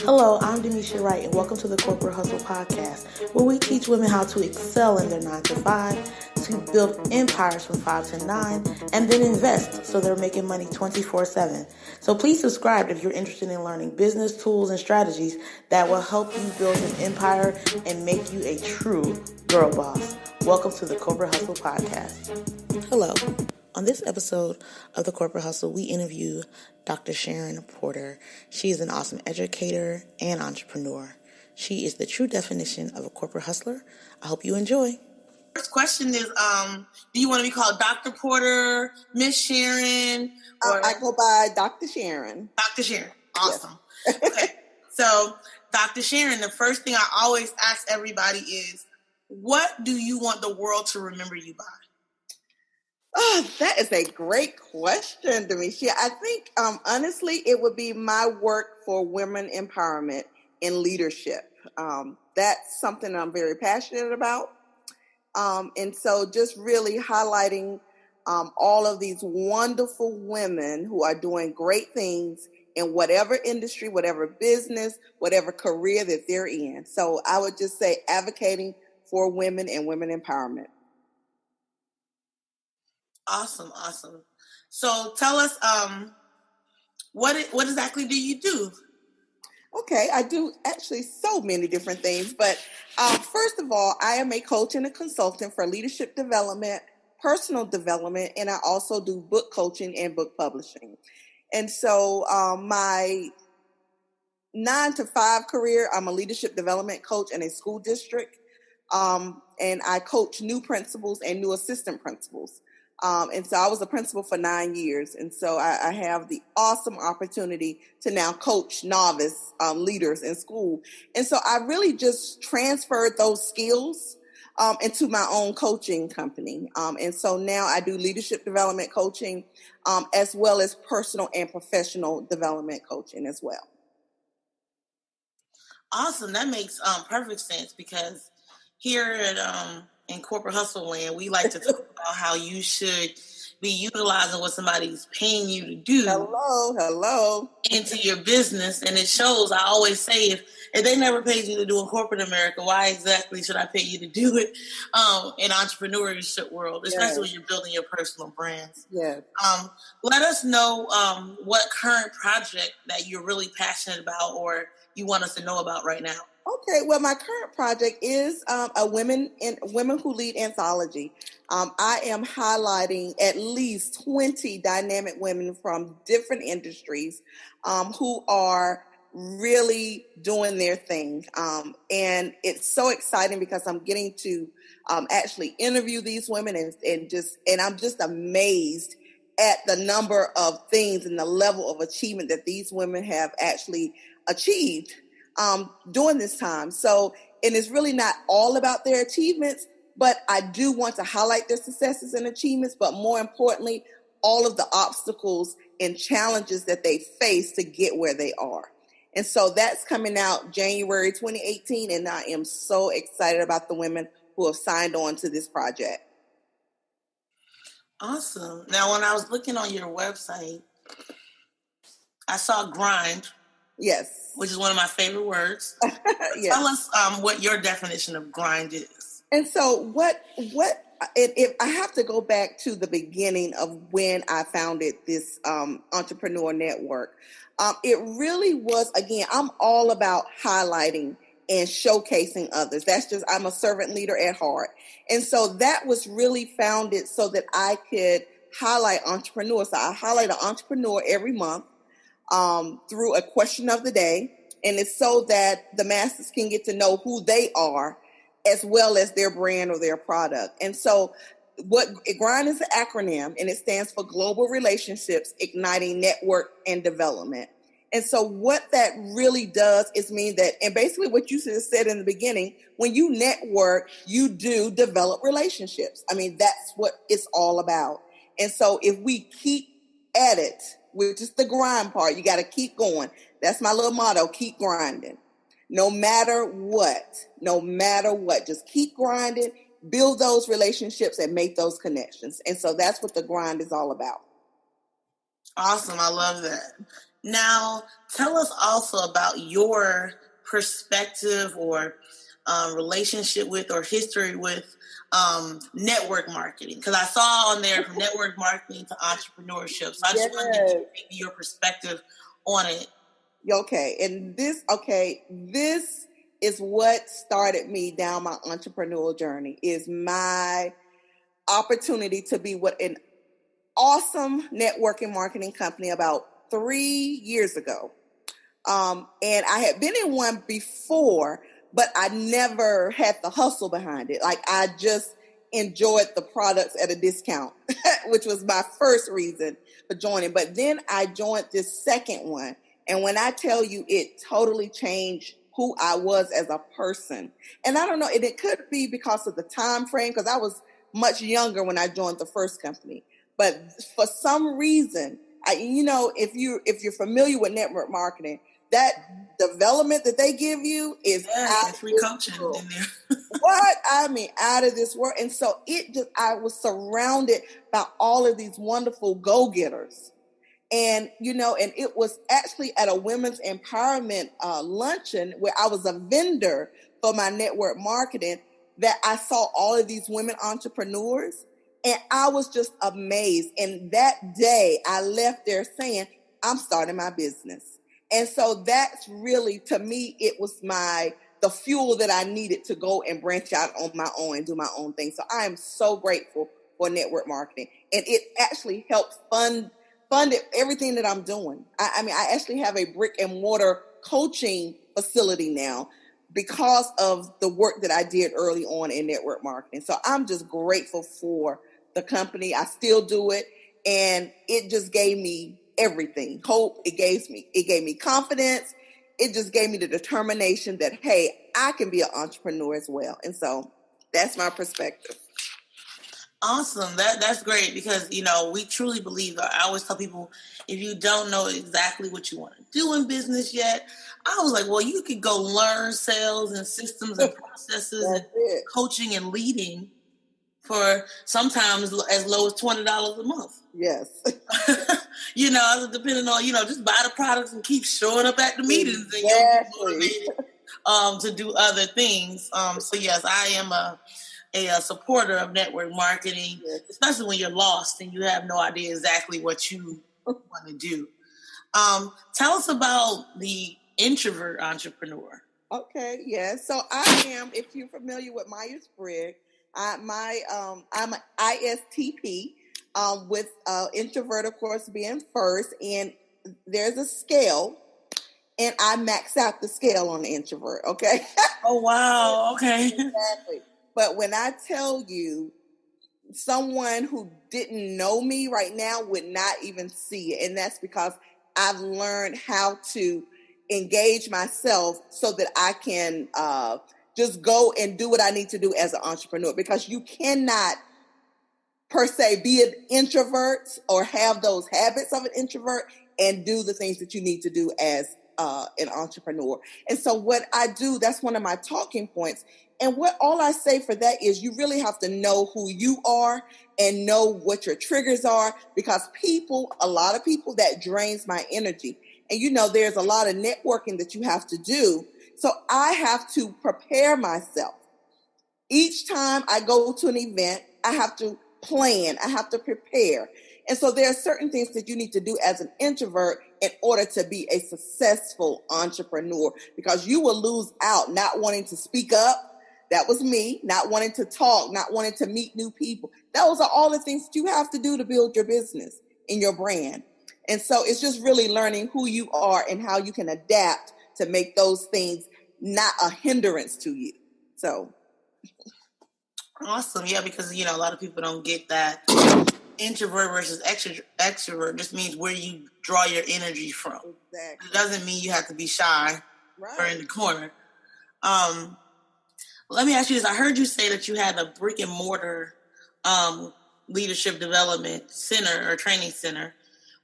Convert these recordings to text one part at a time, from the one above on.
Hello, I'm Demishia Wright, and welcome to the Corporate Hustle Podcast, where we teach women how to excel in their 9 to 5, to build empires from 5 to 9, and then invest so they're making money 24/7. So please subscribe if you're interested in learning business tools and strategies that will help you build an empire and make you a true girl boss. Welcome to the Corporate Hustle Podcast. Hello. On this episode of The Corporate Hustle, we interview Dr. Sharon Porter. She is an awesome educator and entrepreneur. She is the true definition of a corporate hustler. I hope you enjoy. First question is, do you want to be called Dr. Porter, Miss Sharon? Or I go by Dr. Sharon. Dr. Sharon. Awesome. Yes. Okay. So, Dr. Sharon, the first thing I always ask everybody is, what do you want the world to remember you by? Oh, that is a great question, Demishia. I think, honestly, it would be my work for women empowerment and leadership. That's something I'm very passionate about. And so just really highlighting all of these wonderful women who are doing great things in whatever industry, whatever business, whatever career that they're in. So I would just say advocating for women and women empowerment. Awesome. So tell us, what exactly do you do? Okay, I do actually so many different things, but first of all, I am a coach and a consultant for leadership development, personal development, and I also do book coaching and book publishing. And so my 9 to 5 career, I'm a leadership development coach in a school district, and I coach new principals and new assistant principals. And so I was a principal for 9 years. And so I have the awesome opportunity to now coach novice leaders in school. And so I really just transferred those skills into my own coaching company. And so now I do leadership development coaching as well as personal and professional development coaching as well. Awesome. That makes perfect sense, because here at in Corporate Hustle Land, we like to talk about how you should be utilizing what somebody's paying you to do. Hello. Into your business, and it shows. I always say, if they never paid you to do in corporate America, why exactly should I pay you to do it in entrepreneurship world, especially when you're building your personal brands? Yes. Let us know what current project that you're really passionate about or you want us to know about right now. Okay, well, my current project is a Women Who Lead anthology. I am highlighting at least 20 dynamic women from different industries who are really doing their thing. And it's so exciting because I'm getting to actually interview these women and I'm just amazed at the number of things and the level of achievement that these women have actually achieved during this time. So, and it's really not all about their achievements, but I do want to highlight their successes and achievements, but more importantly, all of the obstacles and challenges that they face to get where they are. And so that's coming out January 2018, and I am so excited about the women who have signed on to this project. Awesome. Now, when I was looking on your website, I saw grind. Yes. Which is one of my favorite words. Yes. Tell us what your definition of grind is. And so if I have to go back to the beginning of when I founded this entrepreneur network, it really was, again, I'm all about highlighting and showcasing others. I'm a servant leader at heart. And so that was really founded so that I could highlight entrepreneurs. So I highlight an entrepreneur every month through a question of the day. And it's so that the masses can get to know who they are as well as their brand or their product. And so GRIND is an acronym, and it stands for Global Relationships, Igniting Network and Development. And so what that really does is mean that, and basically what you said in the beginning, when you network, you do develop relationships. I mean, that's what it's all about. And so if we keep at it, which is the grind part, you got to keep going. That's my little motto, keep grinding. No matter what, just keep grinding, build those relationships and make those connections. And so that's what the grind is all about. Awesome. I love that. Now, tell us also about your perspective or relationship with or history with network marketing. Because I saw on there from network marketing to entrepreneurship. So I just wanted to get your perspective on it. Okay. And this is what started me down my entrepreneurial journey, is my opportunity to be with an awesome networking marketing company about 3 years ago. And I had been in one before, but I never had the hustle behind it. Like, I just enjoyed the products at a discount, which was my first reason for joining. But then I joined this second one. And when I tell you, it totally changed who I was as a person. And I don't know, and it could be because of the time frame, because I was much younger when I joined the first company. But for some reason, if you're familiar with network marketing, that development that they give you is out free coaching in there. What? I mean, out of this world. And so I was surrounded by all of these wonderful go-getters. And, and it was actually at a women's empowerment luncheon where I was a vendor for my network marketing that I saw all of these women entrepreneurs. And I was just amazed. And that day I left there saying, I'm starting my business. And so that's really, to me, it was the fuel that I needed to go and branch out on my own and do my own thing. So I am so grateful for network marketing. And it actually helped funded everything that I'm doing. I actually have a brick and mortar coaching facility now because of the work that I did early on in network marketing. So I'm just grateful for the company. I still do it. And it just gave me everything. Hope. It gave me confidence. It just gave me the determination that, hey, I can be an entrepreneur as well. And so that's my perspective. Awesome. That's great because, we truly believe, I always tell people, if you don't know exactly what you want to do in business yet, I was like, well, you could go learn sales and systems and processes and coaching and leading for sometimes as low as $20 a month. Yes. Depending on, just buy the products and keep showing up at the meetings and you'll be motivated to do other things. So yes, I am a supporter of network marketing, especially when you're lost and you have no idea exactly what you want to do. Tell us about the introvert entrepreneur. Okay, yes. So I am, if you're familiar with Myers-Briggs, I'm an ISTP, with introvert, of course, being first. And there's a scale, and I max out the scale on the introvert, okay? Oh, wow. Okay. Exactly. But when I tell you, someone who didn't know me right now would not even see it. And that's because I've learned how to engage myself so that I can just go and do what I need to do as an entrepreneur, because you cannot per se be an introvert or have those habits of an introvert and do the things that you need to do as an entrepreneur. And so what I do, that's one of my talking points. And all I say for that is you really have to know who you are and know what your triggers are, because a lot of people, that drains my energy. And there's a lot of networking that you have to do. So I have to prepare myself. Each time I go to an event, I have to plan, I have to prepare. And so there are certain things that you need to do as an introvert in order to be a successful entrepreneur, because you will lose out not wanting to speak up. That was me, not wanting to talk, not wanting to meet new people. Those are all the things that you have to do to build your business and your brand. And so it's just really learning who you are and how you can adapt to make those things not a hindrance to you. So. Awesome. Yeah, because, a lot of people don't get that. Introvert versus extrovert just means where you draw your energy from. Exactly. It doesn't mean you have to be shy or in the corner. Let me ask you this. I heard you say that you had a brick and mortar leadership development center or training center.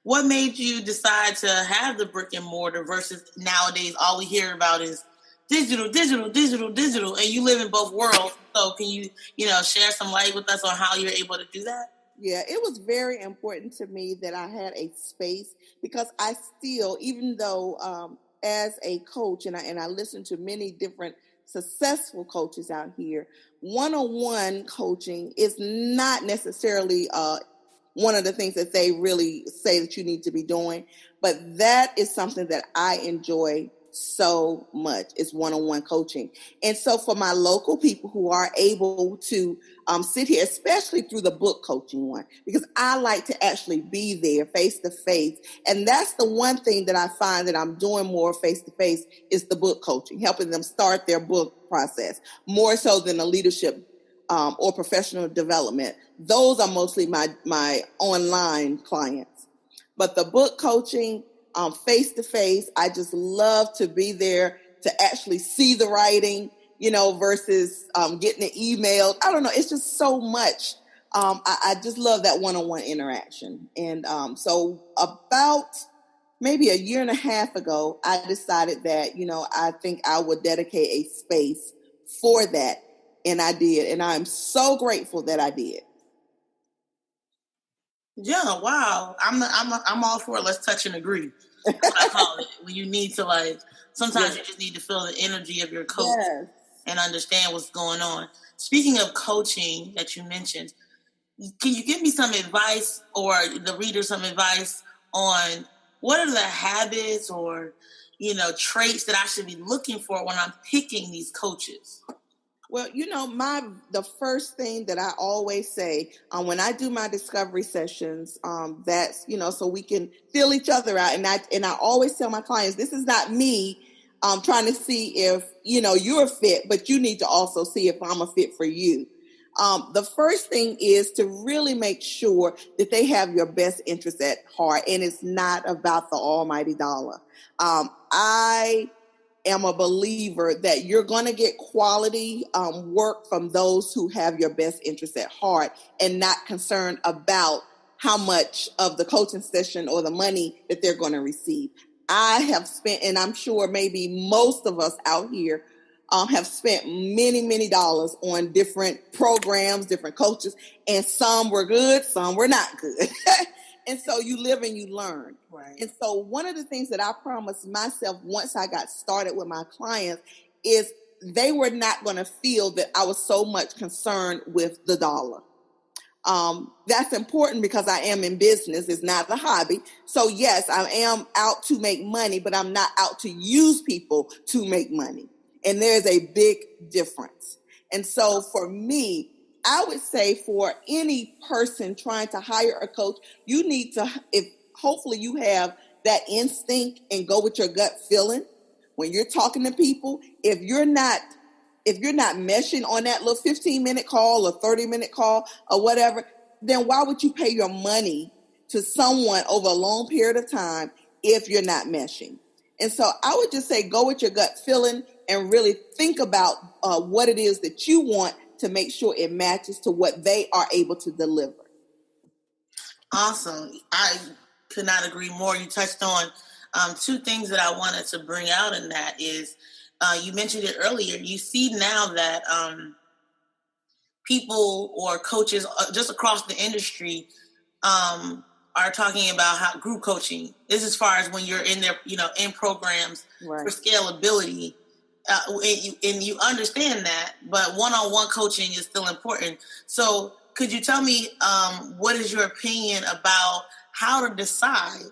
What made you decide to have the brick and mortar versus nowadays all we hear about is digital, and you live in both worlds. So can you, share some light with us on how you're able to do that? Yeah, it was very important to me that I had a space because I still, even though as a coach, and I listen to many different successful coaches out here, one-on-one coaching is not necessarily one of the things that they really say that you need to be doing, but that is something that I enjoy so much is one-on-one coaching. And so for my local people who are able to sit here, especially through the book coaching one, because I like to actually be there face to face. And that's the one thing that I find that I'm doing more face to face is the book coaching, helping them start their book process more so than a leadership or professional development. Those are mostly my online clients. But the book coaching, face to face, I just love to be there to actually see the writing, versus getting it emailed. I don't know. It's just so much. I just love that one-on-one interaction. And so about maybe a year and a half ago, I decided that, I think I would dedicate a space for that. And I did. And I'm so grateful that I did. Yeah, wow. I'm all for it. Let's touch and agree. That's what I call it. When you need to sometimes you just need to feel the energy of your coach and understand what's going on. Speaking of coaching that you mentioned, can you give me some advice or the reader some advice on what are the habits or, traits that I should be looking for when I'm picking these coaches? Well, the first thing that I always say when I do my discovery sessions, that's so we can feel each other out, and I always tell my clients, this is not me trying to see if you're a fit, but you need to also see if I'm a fit for you. The first thing is to really make sure that they have your best interest at heart, and it's not about the almighty dollar. I am a believer that you're going to get quality work from those who have your best interest at heart and not concerned about how much of the coaching session or the money that they're going to receive. I have spent, and I'm sure maybe most of us out here have spent many, many dollars on different programs, different coaches, and some were good, some were not good. And so you live and you learn. Right. And so one of the things that I promised myself once I got started with my clients is they were not going to feel that I was so much concerned with the dollar. That's important because I am in business. It's not a hobby. So yes, I am out to make money, but I'm not out to use people to make money. And there's a big difference. And so for me, I would say for any person trying to hire a coach, you need to, hopefully you have that instinct and go with your gut feeling when you're talking to people. If you're not meshing on that little 15-minute call or 30-minute call or whatever, then why would you pay your money to someone over a long period of time if you're not meshing? And so I would just say go with your gut feeling and really think about what it is that you want to make sure it matches to what they are able to deliver. Awesome. I could not agree more. You touched on two things that I wanted to bring out in that is you mentioned it earlier. You see now that people or coaches just across the industry are talking about how group coaching is as far as when you're in there, in programs for scalability. And you understand that, but one-on-one coaching is still important. So could you tell me what is your opinion about how to decide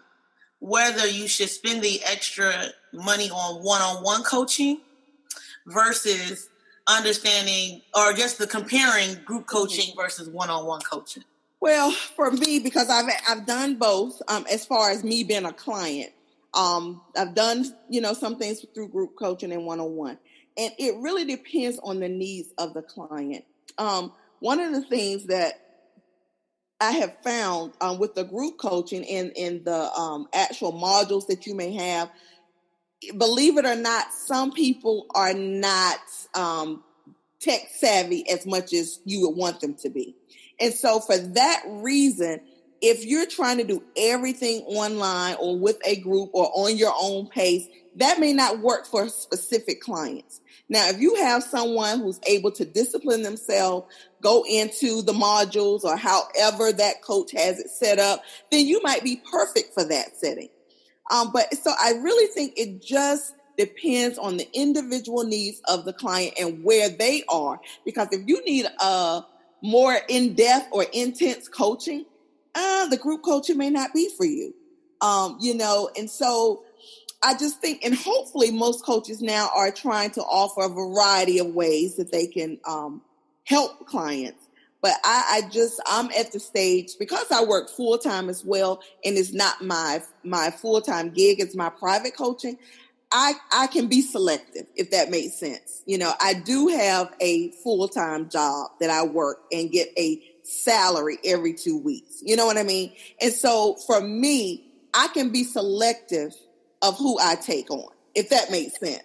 whether you should spend the extra money on one-on-one coaching versus understanding or just the comparing group coaching versus one-on-one coaching? Well, for me, because I've done both as far as me being a client. I've done, some things through group coaching and one-on-one. And it really depends on the needs of the client. One of the things that I have found with the group coaching and the actual modules that you may have, believe it or not, some people are not tech savvy as much as you would want them to be. And so for that reason, if you're trying to do everything online or with a group or on your own pace, that may not work for specific clients. Now, if you have someone who's able to discipline themselves, go into the modules or however that coach has it set up, then you might be perfect for that setting. But so I really think it just depends on the individual needs of the client and where they are. Because if you need a more in-depth or intense coaching, the group coaching may not be for you. And so I just think, and hopefully most coaches now are trying to offer a variety of ways that they can help clients. But I'm at the stage, because I work full-time as well, and it's not my full-time gig, it's my private coaching. I can be selective, if that makes sense. I do have a full-time job that I work and get a salary every 2 weeks. You know what I mean? And so for me, I can be selective of who I take on, if that makes sense.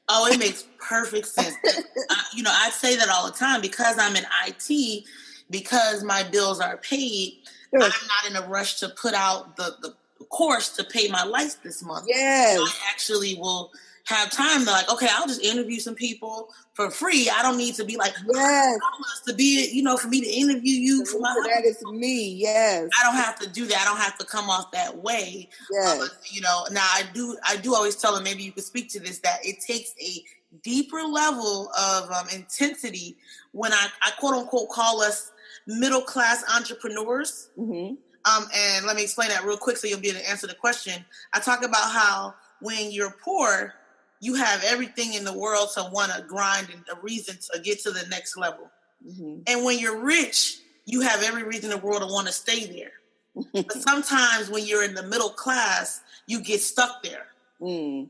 Oh, it makes perfect sense. I say that all the time because I'm in IT, because my bills are paid. Sure. I'm not in a rush to put out the course to pay my lights this month. Yes. So I actually will have time to I'll just interview some people for free. I don't need to be yes, to be, for me to interview you for my that is me. Yes. I don't have to do that. I don't have to come off that way. Yes. Now I do always tell them, maybe you could speak to this, that it takes a deeper level of intensity when I quote unquote call us middle-class entrepreneurs. Mm-hmm. And let me explain that real quick so you'll be able to answer the question. I talk about how when you're poor, you have everything in the world to want to grind and a reason to get to the next level. Mm-hmm. And when you're rich, you have every reason in the world to want to stay there. But sometimes when you're in the middle class, you get stuck there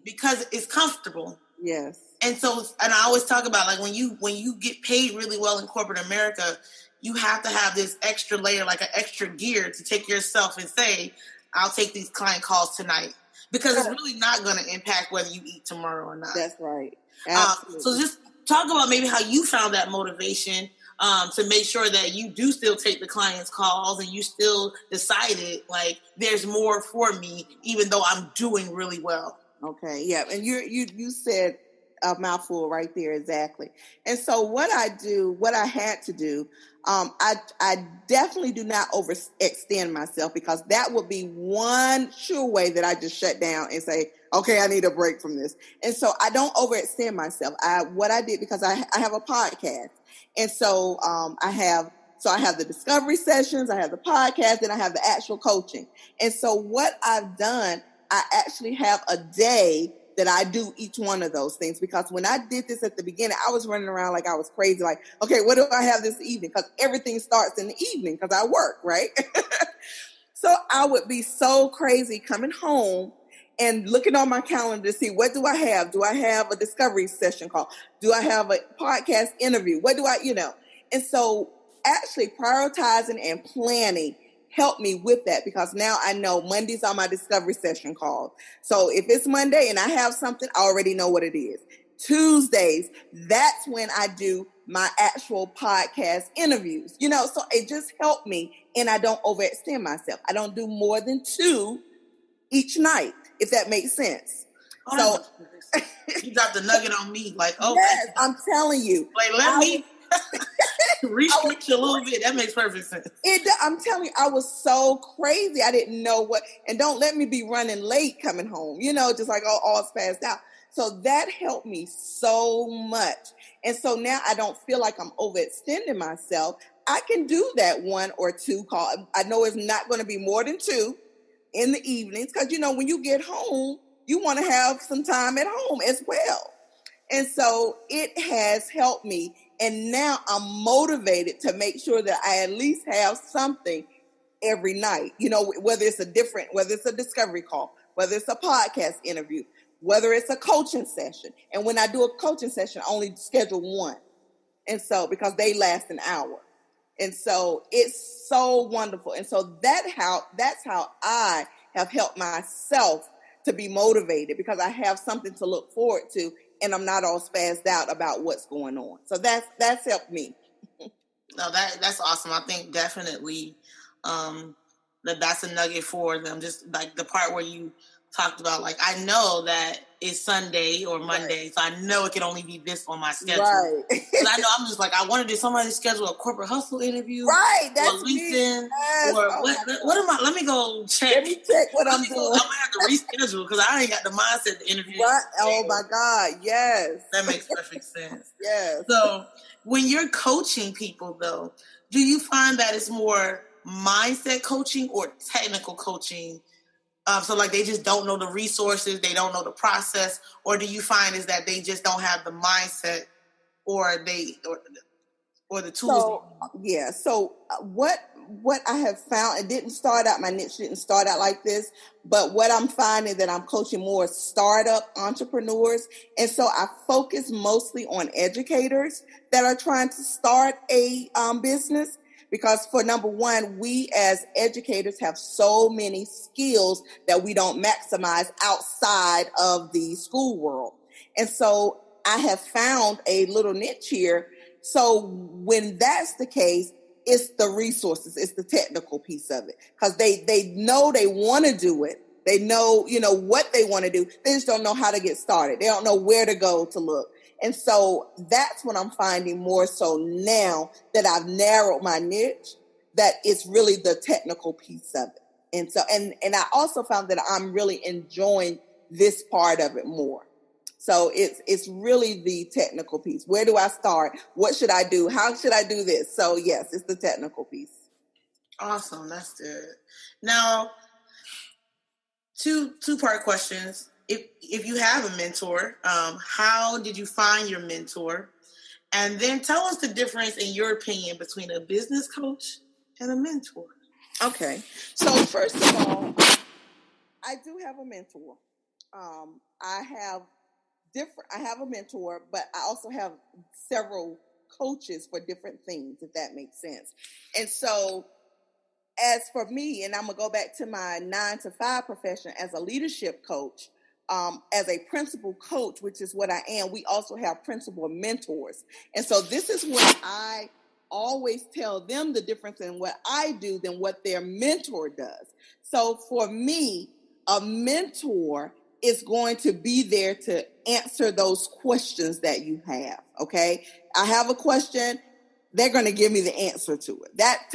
because it's comfortable. Yes. And I always talk about when you get paid really well in corporate America, you have to have this extra layer, like an extra gear to take yourself and say, I'll take these client calls tonight. Because it's really not going to impact whether you eat tomorrow or not. That's right. So just talk about maybe how you found that motivation to make sure that you do still take the client's calls and you still decided there's more for me, even though I'm doing really well. Okay. Yeah. And you said a mouthful right there. Exactly. And so what I had to do, I definitely do not overextend myself, because that would be one sure way that I just shut down and say, okay, I need a break from this. And so I don't overextend myself. What I did, because I have a podcast. And so I have the discovery sessions, I have the podcast, and I have the actual coaching. And so what I've done, I actually have a day that I do each one of those things, because when I did this at the beginning, I was running around like I was crazy. Okay, what do I have this evening? Because everything starts in the evening because I work, right? So I would be so crazy coming home and looking on my calendar to see, what do I have? Do I have a discovery session call? Do I have a podcast interview? What do I, And so actually prioritizing and planning helped me with that, because now I know Mondays are my discovery session calls. So if it's Monday and I have something, I already know what it is. Tuesdays, that's when I do my actual podcast interviews, so it just helped me, and I don't overextend myself. I don't do more than 2 each night, if that makes sense. Oh, so you dropped the nugget on me, yes, I'm telling you. Let me restrict you a little bit. That makes perfect sense. I'm telling you, I was so crazy. I didn't know what, and don't let me be running late coming home, just all spaced out. So that helped me so much. And so now I don't feel like I'm overextending myself. I can do that 1 or 2 call. I know it's not going to be more than 2 in the evenings, because, when you get home, you want to have some time at home as well. And so it has helped me. And now I'm motivated to make sure that I at least have something every night, whether it's a discovery call, whether it's a podcast interview, whether it's a coaching session. And when I do a coaching session, I only schedule 1. And so, because they last an hour. And so it's so wonderful. And so that's how I have helped myself to be motivated, because I have something to look forward to, and I'm not all spazzed out about what's going on. So that's helped me. No, that's awesome. I think definitely that's a nugget for them. Just the part where you talked about, I know that is Sunday or Monday, Right. so I know it can only be this on my schedule. Right. Because I know I'm just like, I wonder, did somebody schedule a corporate hustle interview? Right. Or That's me. LinkedIn? Yes. Or Oh what am I? Let me go check. Let me check what I'm doing. I'm gonna have to reschedule because I ain't got the mindset to interview. Right. Oh my God. Yes. That makes perfect sense. Yes. So when you're coaching people, though, do you find that it's more mindset coaching or technical coaching? So like they just don't know the resources, they don't know the process, or do you find is that they just don't have the mindset or the tools? So yeah. So what I have found, it didn't start out, my niche didn't start out like this, but what I'm finding that I'm coaching more startup entrepreneurs. And so I focus mostly on educators that are trying to start a business. Because for number one, we as educators have so many skills that we don't maximize outside of the school world. And so I have found a little niche here. So when that's the case, it's the resources, it's the technical piece of it. Because they know they want to do it. They know, what they want to do. They just don't know how to get started. They don't know where to go to look. And so that's what I'm finding more so now that I've narrowed my niche, that it's really the technical piece of it. And so, and I also found that I'm really enjoying this part of it more. So it's really the technical piece. Where do I start? What should I do? How should I do this? So yes, it's the technical piece. Awesome. That's good. Now, two-part questions. If you have a mentor, how did you find your mentor? And then tell us the difference, in your opinion, between a business coach and a mentor. Okay. So first of all, I do have a mentor. I have a mentor, but I also have several coaches for different things, if that makes sense. And so as for me, and I'm going to go back to my 9-to-5 profession as a leadership coach, as a principal coach, which is what I am, we also have principal mentors. And so this is what I always tell them, the difference in what I do than what their mentor does. So for me, a mentor is going to be there to answer those questions that you have. Okay. I have a question. They're going to give me the answer to it. That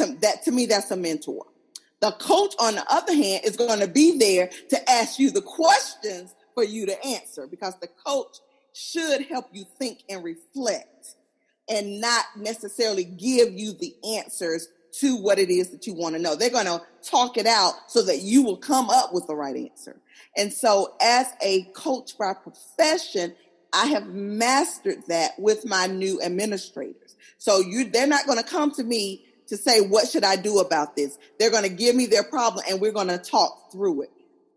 to me, that's a mentor. The coach, on the other hand, is going to be there to ask you the questions for you to answer, because the coach should help you think and reflect and not necessarily give you the answers to what it is that you want to know. They're going to talk it out so that you will come up with the right answer. And so as a coach by profession, I have mastered that with my new administrators. So they're not going to come to me to say, what should I do about this? They're going to give me their problem and we're going to talk through it.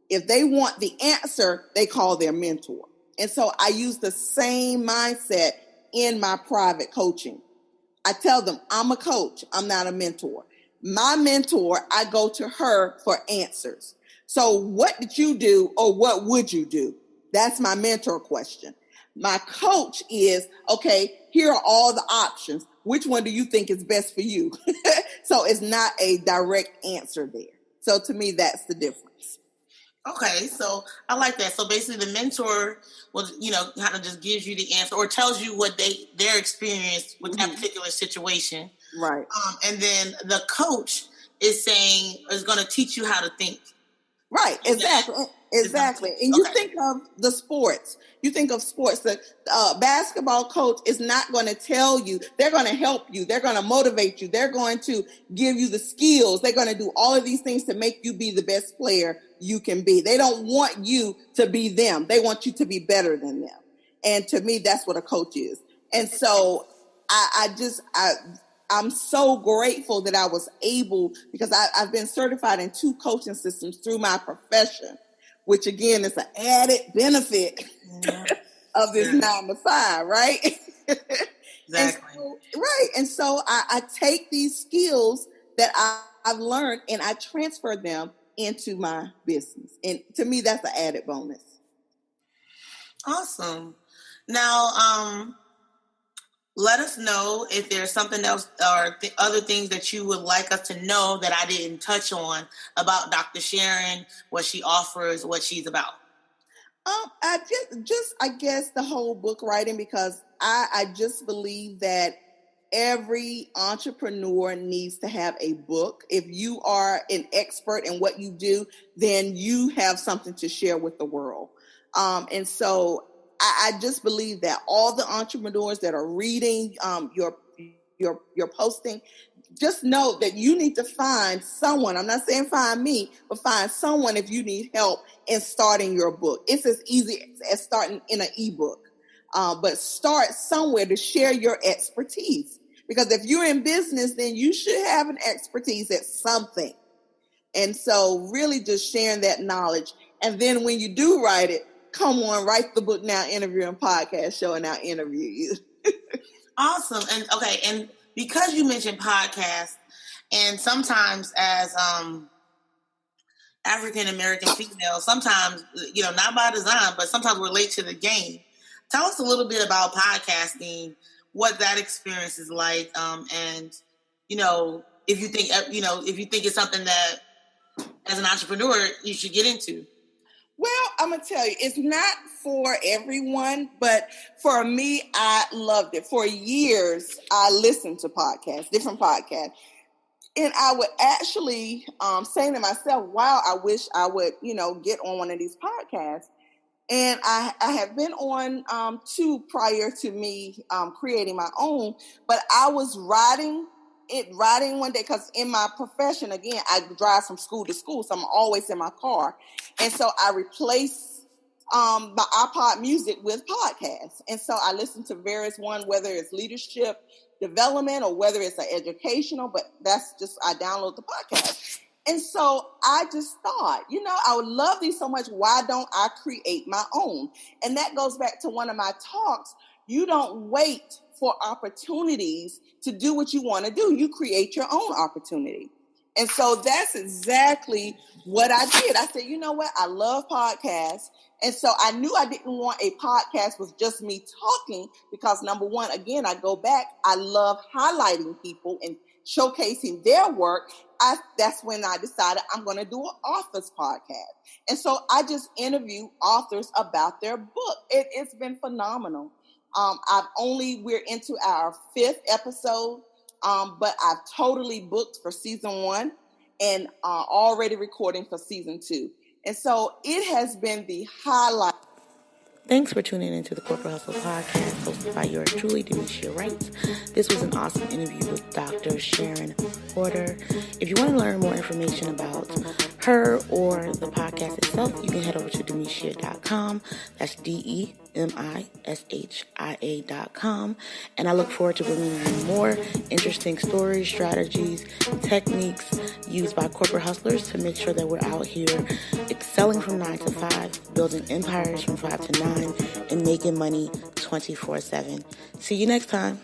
If they want the answer, they call their mentor. And so I use the same mindset in my private coaching. I tell them, I'm a coach. I'm not a mentor. My mentor, I go to her for answers. So what did you do, or what would you do? That's my mentor question. My coach is, okay, here are all the options. Which one do you think is best for you? So it's not a direct answer there. So to me, that's the difference. Okay, so I like that. So basically the mentor will, kind of just gives you the answer or tells you what their experience with that particular situation. Right. And then the coach is going to teach you how to think. Right, exactly. And you think of the sports. You think of sports. The basketball coach is not going to tell you. They're going to help you. They're going to motivate you. They're going to give you the skills. They're going to do all of these things to make you be the best player you can be. They don't want you to be them. They want you to be better than them. And to me, that's what a coach is. And so I'm so grateful that I was able, because I've been certified in 2 coaching systems through my profession, which again is an added benefit of this 9-to-5, right? Exactly. And so I take these skills that I've learned and I transfer them into my business. And to me, that's an added bonus. Awesome. Now, let us know if there's something else or other things that you would like us to know that I didn't touch on about Dr. Sharon, what she offers, what she's about. I guess the whole book writing, because I just believe that every entrepreneur needs to have a book. If you are an expert in what you do, then you have something to share with the world. And so I just believe that all the entrepreneurs that are reading your posting, just know that you need to find someone. I'm not saying find me, but find someone if you need help in starting your book. It's as easy as starting in an ebook. But start somewhere to share your expertise. Because if you're in business, then you should have an expertise at something. And so really just sharing that knowledge. And then when you do write it, come on, write the book now, interview and podcast show, and I'll interview you. Awesome. And okay, and because you mentioned podcasts, and sometimes as African American females, sometimes, not by design, but sometimes we're late to the game. Tell us a little bit about podcasting, what that experience is like, and if you think it's something that as an entrepreneur you should get into. Well, I'm going to tell you, it's not for everyone, but for me, I loved it. For years, I listened to podcasts, different podcasts. And I would actually say to myself, wow, I wish I would, get on one of these podcasts. And I have been on two prior to me creating my own, but I was riding one day, because in my profession, again, I drive from school to school, so I'm always in my car. And so I replaced my iPod music with podcasts. And so I listen to various ones, whether it's leadership development or whether it's an educational, but that's just, I download the podcast. And so I just thought, I would love these so much. Why don't I create my own? And that goes back to one of my talks. You don't wait for opportunities to do what you want to do. You create your own opportunity. And so that's exactly what I did. I said, you know what? I love podcasts. And so I knew I didn't want a podcast with just me talking, because number one, again, I go back, I love highlighting people and showcasing their work. That's when I decided I'm going to do an author's podcast. And so I just interview authors about their book. It's been phenomenal. We're into our 5th episode, but I've totally booked for season 1 and already recording for season 2. And so it has been the highlight. Thanks for tuning into the Corporate Hustle Podcast, hosted by yours truly, Demishia Wright. This was an awesome interview with Dr. Sharon Porter. If you want to learn more information about her or the podcast itself, you can head over to demishia.com. That's DEMISHIA.com. And I look forward to bringing you more interesting stories, strategies, techniques used by corporate hustlers to make sure that we're out here excelling from 9 to 5, building empires from 5 to 9, and making money 24/7. See you next time.